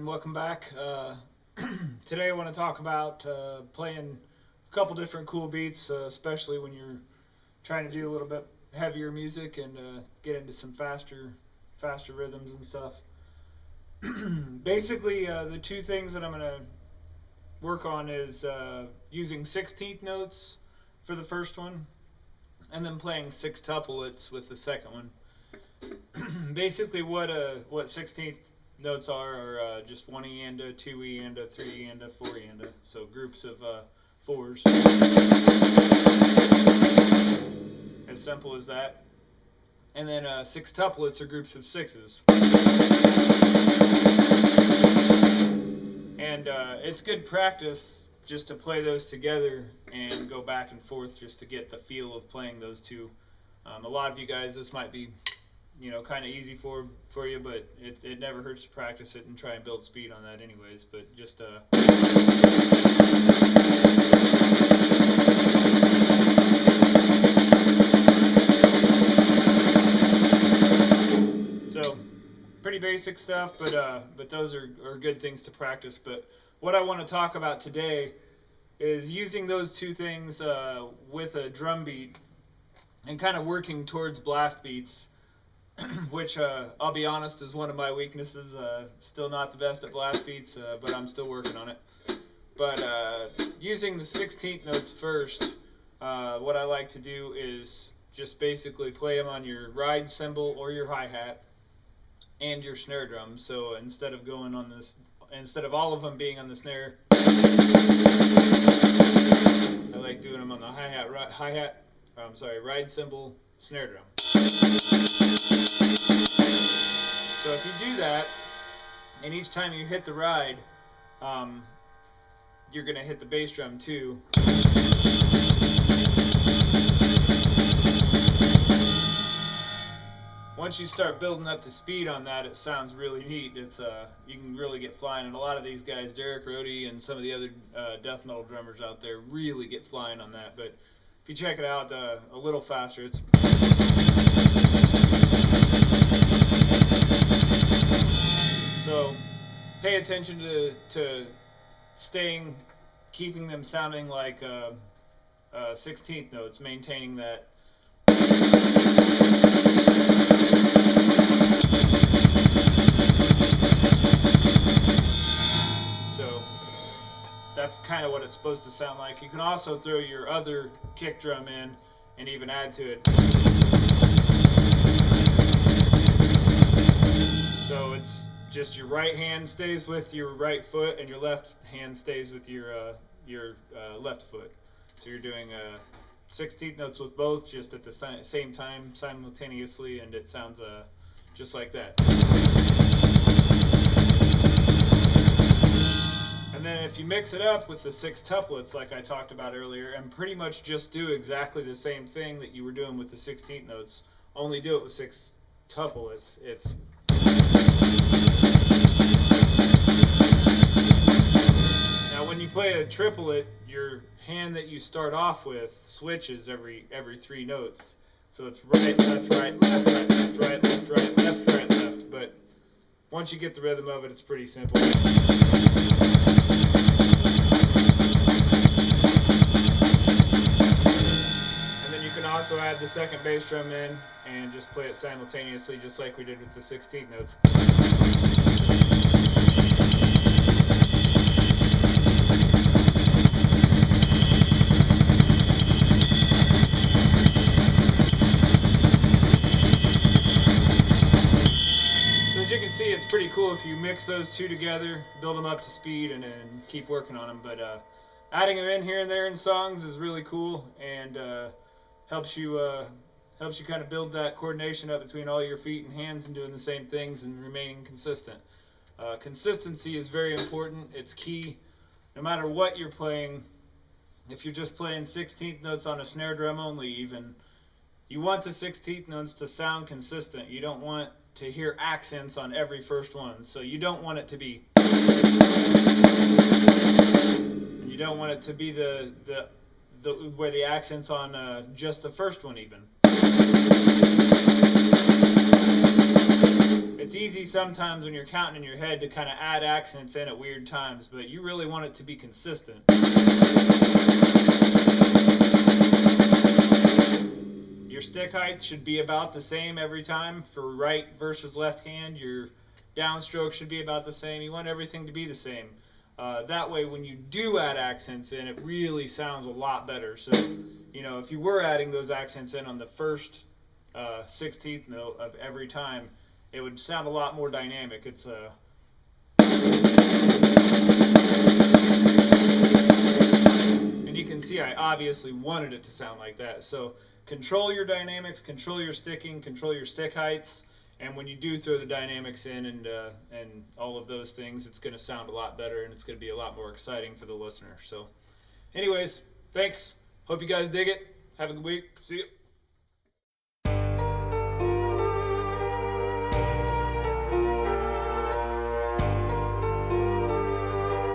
and welcome back. Today I want to talk about playing a couple different cool beats, especially when you're trying to do a little bit heavier music and get into some faster rhythms and stuff. Basically, the two things that I'm going to work on is using 16th notes for the first one, and then playing sextuplets with the second one. Basically, what 16th notes are just 1E and a 2E and a 3E and a 4E and a, so groups of fours. As simple as that. And then sextuplets are groups of sixes. And it's good practice just to play those together and go back and forth just to get the feel of playing those two. A lot of you guys, this might be kind of easy for you, but it never hurts to practice it and try and build speed on that anyways, but just so pretty basic stuff, but those are good things to practice. But what I want to talk about today is using those two things with a drum beat and kind of working towards blast beats, which I'll be honest is one of my weaknesses. Still not the best at blast beats, but I'm still working on it. But using the 16th notes first, what I like to do is just basically play them on your ride cymbal or your hi-hat and your snare drum. So instead of going on this, instead of all of them being on the snare, I like doing them on the ride cymbal, snare drum. So if you do that, and each time you hit the ride, you're going to hit the bass drum too. Once you start building up to speed on that, it sounds really neat. It's you can really get flying, and a lot of these guys, Derek Rohde and some of the other death metal drummers out there, really get flying on that. But if you check it out a little faster, it's so pay attention to keeping them sounding like 16th notes, maintaining that. So that's kind of what it's supposed to sound like. You can also throw your other kick drum in and even add to it. So it's just your right hand stays with your right foot and your left hand stays with your left foot. So you're doing 16th notes with both just at the same time simultaneously, and it sounds just like that. And then if you mix it up with the sextuplets like I talked about earlier, and pretty much just do exactly the same thing that you were doing with the 16th notes, only do it with sextuplets. It's now when you play a triplet, your hand that you start off with switches every 3 notes. So it's right, left, right, left, right, left, right, left, right, left, right, left. But once you get the rhythm of it, it's pretty simple. And then you can also add the second bass drum in and just play it simultaneously, just like we did with the 16th notes. It's pretty cool if you mix those two together, build them up to speed, and keep working on them. But adding them in here and there in songs is really cool, and helps you kind of build that coordination up between all your feet and hands and doing the same things and remaining consistent. Consistency is very important. It's key. No matter what you're playing, if you're just playing 16th notes on a snare drum only, even, you want the 16th notes to sound consistent. You don't want to hear accents on every first one, so you don't want it to be, and you don't want it to be the where the accents on just the first one even. It's it's easy sometimes when you're counting in your head to kind of add accents in at weird times, but you really want it to be consistent. Your stick height should be about the same every time for right versus left hand. Your downstroke should be about the same. You want everything to be the same. That way when you do add accents in, it really sounds a lot better. So, you know, if you were adding those accents in on the first 16th note of every time, it would sound a lot more dynamic. It's and you can see I obviously wanted it to sound like that. So control your dynamics, control your sticking, control your stick heights, and when you do throw the dynamics in and all of those things, it's going to sound a lot better and it's going to be a lot more exciting for the listener. So anyways, thanks. Hope you guys dig it. Have a good week. See you.